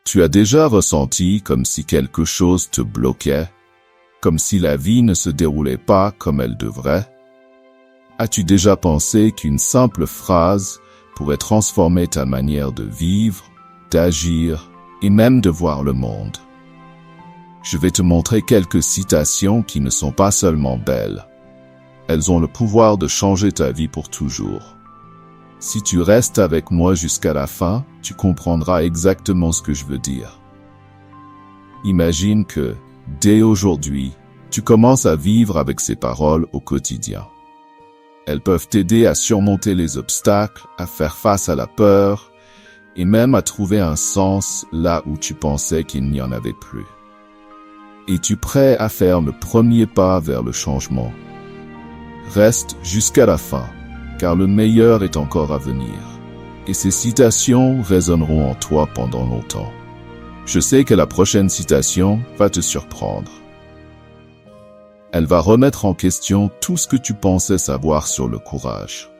Tu as déjà ressenti comme si quelque chose te bloquait, comme si la vie ne se déroulait pas comme elle devrait? As-tu déjà pensé qu'une simple phrase pourrait transformer ta manière de vivre, d'agir et même de voir le monde? Je vais te montrer quelques citations qui ne sont pas seulement belles. Elles ont le pouvoir de changer ta vie pour toujours. Si tu restes avec moi jusqu'à la fin, tu comprendras exactement ce que je veux dire. Imagine que, dès aujourd'hui, tu commences à vivre avec ces paroles au quotidien. Elles peuvent t'aider à surmonter les obstacles, à faire face à la peur, et même à trouver un sens là où tu pensais qu'il n'y en avait plus. Es-tu prêt à faire le premier pas vers le changement? Reste jusqu'à la fin, car le meilleur est encore à venir. Et ces citations résonneront en toi pendant longtemps. Je sais que la prochaine citation va te surprendre. Elle va remettre en question tout ce que tu pensais savoir sur le courage.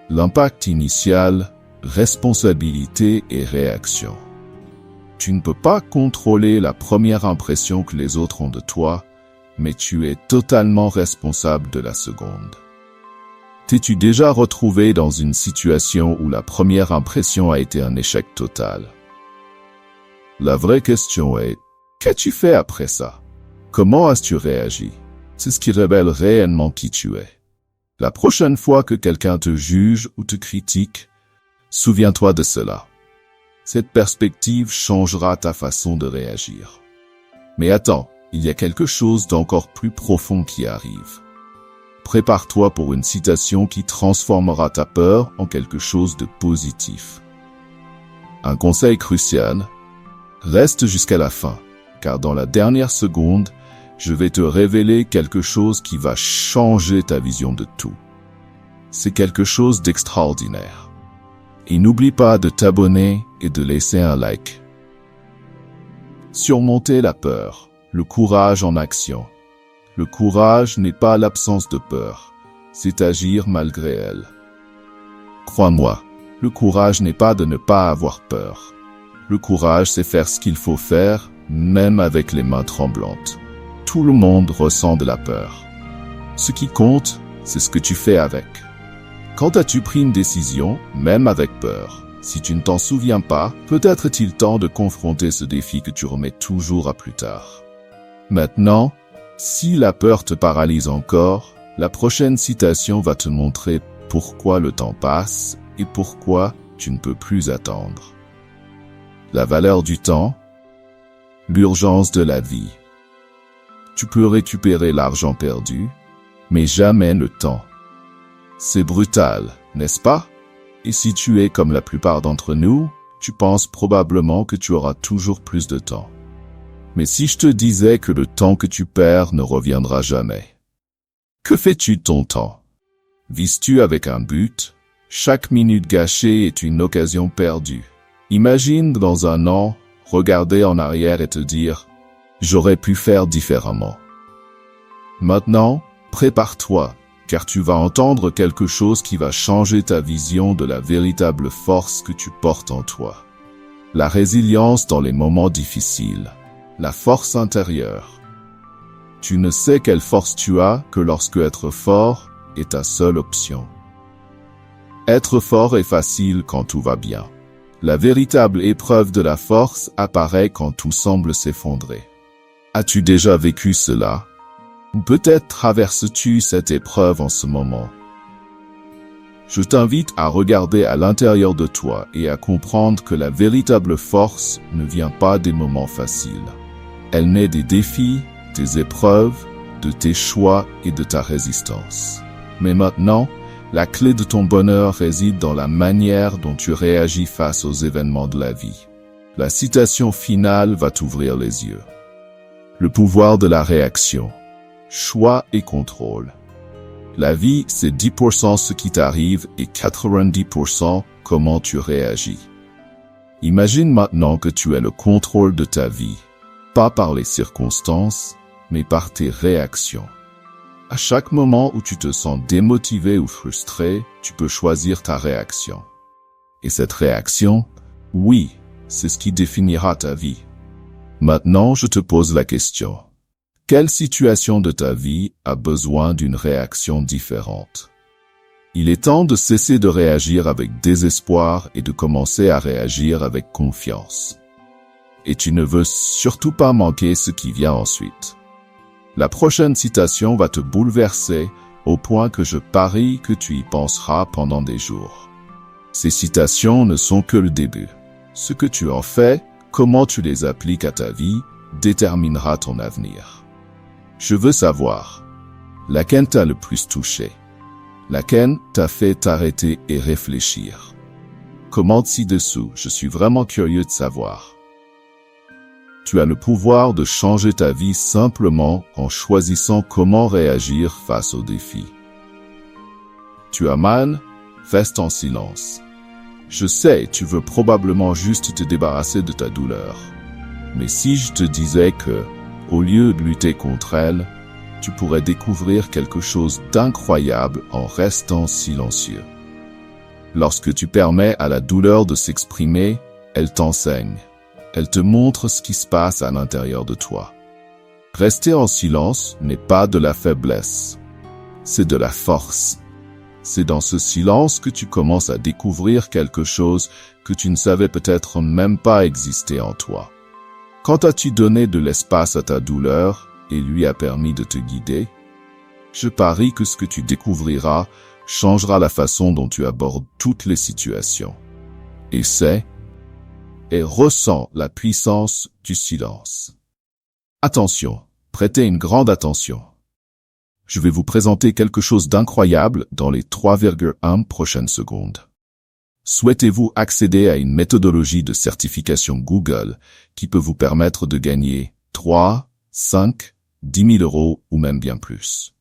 L'impact initial, responsabilité et réaction. Tu ne peux pas contrôler la première impression que les autres ont de toi, mais tu es totalement responsable de la seconde. T'es-tu déjà retrouvé dans une situation où la première impression a été un échec total? La vraie question est, qu'as-tu fait après ça? Comment as-tu réagi? C'est ce qui révèle réellement qui tu es. La prochaine fois que quelqu'un te juge ou te critique, souviens-toi de cela. Cette perspective changera ta façon de réagir. Mais attends, il y a quelque chose d'encore plus profond qui arrive. Prépare-toi pour une citation qui transformera ta peur en quelque chose de positif. Un conseil crucial, reste jusqu'à la fin, car dans la dernière seconde, je vais te révéler quelque chose qui va changer ta vision de tout. C'est quelque chose d'extraordinaire. Et n'oublie pas de t'abonner et de laisser un like. Surmonter la peur, le courage en action. Le courage n'est pas l'absence de peur, c'est agir malgré elle. Crois-moi, le courage n'est pas de ne pas avoir peur. Le courage, c'est faire ce qu'il faut faire, même avec les mains tremblantes. Tout le monde ressent de la peur. Ce qui compte, c'est ce que tu fais avec. Quand as-tu pris une décision, même avec peur? Si tu ne t'en souviens pas, peut-être est-il temps de confronter ce défi que tu remets toujours à plus tard. Maintenant, si la peur te paralyse encore, la prochaine citation va te montrer pourquoi le temps passe et pourquoi tu ne peux plus attendre. La valeur du temps, l'urgence de la vie. Tu peux récupérer l'argent perdu, mais jamais le temps. C'est brutal, n'est-ce pas? Et si tu es comme la plupart d'entre nous, tu penses probablement que tu auras toujours plus de temps. Mais si je te disais que le temps que tu perds ne reviendra jamais? Que fais-tu de ton temps? Vises-tu avec un but? Chaque minute gâchée est une occasion perdue. Imagine dans un an, regarder en arrière et te dire « J'aurais pu faire différemment ». Maintenant, prépare-toi, car tu vas entendre quelque chose qui va changer ta vision de la véritable force que tu portes en toi. La résilience dans les moments difficiles, la force intérieure. Tu ne sais quelle force tu as que lorsque être fort est ta seule option. Être fort est facile quand tout va bien. La véritable épreuve de la force apparaît quand tout semble s'effondrer. As-tu déjà vécu cela? Ou peut-être traverses-tu cette épreuve en ce moment? Je t'invite à regarder à l'intérieur de toi et à comprendre que la véritable force ne vient pas des moments faciles. Elle naît des défis, des épreuves, de tes choix et de ta résistance. Mais maintenant, la clé de ton bonheur réside dans la manière dont tu réagis face aux événements de la vie. La citation finale va t'ouvrir les yeux. Le pouvoir de la réaction. Choix et contrôle. La vie, c'est 10% ce qui t'arrive et 90% comment tu réagis. Imagine maintenant que tu as le contrôle de ta vie, pas par les circonstances, mais par tes réactions. À chaque moment où tu te sens démotivé ou frustré, tu peux choisir ta réaction. Et cette réaction, oui, c'est ce qui définira ta vie. Maintenant, je te pose la question. Quelle situation de ta vie a besoin d'une réaction différente? Il est temps de cesser de réagir avec désespoir et de commencer à réagir avec confiance. Et tu ne veux surtout pas manquer ce qui vient ensuite. La prochaine citation va te bouleverser au point que je parie que tu y penseras pendant des jours. Ces citations ne sont que le début. Ce que tu en fais, comment tu les appliques à ta vie, déterminera ton avenir. Je veux savoir, laquelle t'a le plus touché? Laquelle t'a fait t'arrêter et réfléchir? Commente ci-dessous, je suis vraiment curieux de savoir. Tu as le pouvoir de changer ta vie simplement en choisissant comment réagir face aux défis. Tu as mal? Reste en silence. Je sais, tu veux probablement juste te débarrasser de ta douleur. Mais si je te disais que, au lieu de lutter contre elle, tu pourrais découvrir quelque chose d'incroyable en restant silencieux. Lorsque tu permets à la douleur de s'exprimer, elle t'enseigne. Elle te montre ce qui se passe à l'intérieur de toi. Rester en silence n'est pas de la faiblesse, c'est de la force. C'est dans ce silence que tu commences à découvrir quelque chose que tu ne savais peut-être même pas exister en toi. Quand as-tu donné de l'espace à ta douleur et lui a permis de te guider? Je parie que ce que tu découvriras changera la façon dont tu abordes toutes les situations. Essaie et ressens la puissance du silence. Attention, prêtez une grande attention. Je vais vous présenter quelque chose d'incroyable dans les 3,1 prochaines secondes. Souhaitez-vous accéder à une méthodologie de certification Google qui peut vous permettre de gagner 3, 5, 10 000 euros ou même bien plus?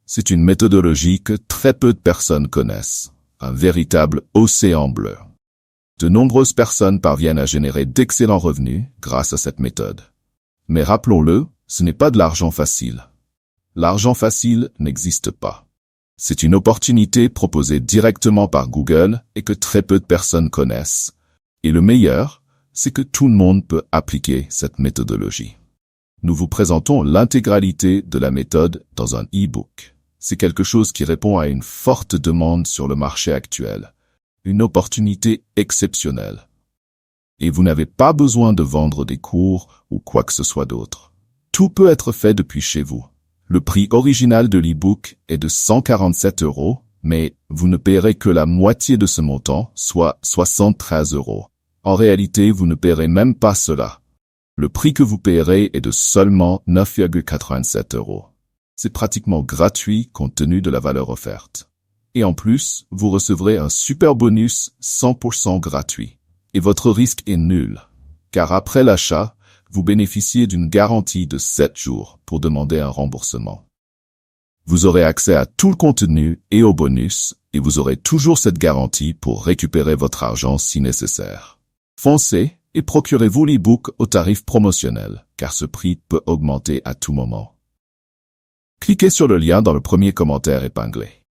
C'est une méthodologie que très peu de personnes connaissent, un véritable océan bleu. De nombreuses personnes parviennent à générer d'excellents revenus grâce à cette méthode. Mais rappelons-le, ce n'est pas de l'argent facile. L'argent facile n'existe pas. C'est une opportunité proposée directement par Google et que très peu de personnes connaissent. Et le meilleur, c'est que tout le monde peut appliquer cette méthodologie. Nous vous présentons l'intégralité de la méthode dans un e-book. C'est quelque chose qui répond à une forte demande sur le marché actuel. Une opportunité exceptionnelle. Et vous n'avez pas besoin de vendre des cours ou quoi que ce soit d'autre. Tout peut être fait depuis chez vous. Le prix original de l'e-book est de 147 €, mais vous ne paierez que la moitié de ce montant, soit 73 €. En réalité, vous ne paierez même pas cela. Le prix que vous paierez est de seulement 9,87 €. C'est pratiquement gratuit compte tenu de la valeur offerte. Et en plus, vous recevrez un super bonus 100% gratuit. Et votre risque est nul, car après l'achat, vous bénéficiez d'une garantie de 7 jours pour demander un remboursement. Vous aurez accès à tout le contenu et aux bonus, et vous aurez toujours cette garantie pour récupérer votre argent si nécessaire. Foncez et procurez-vous l'e-book au tarif promotionnel, car ce prix peut augmenter à tout moment. Cliquez sur le lien dans le premier commentaire épinglé.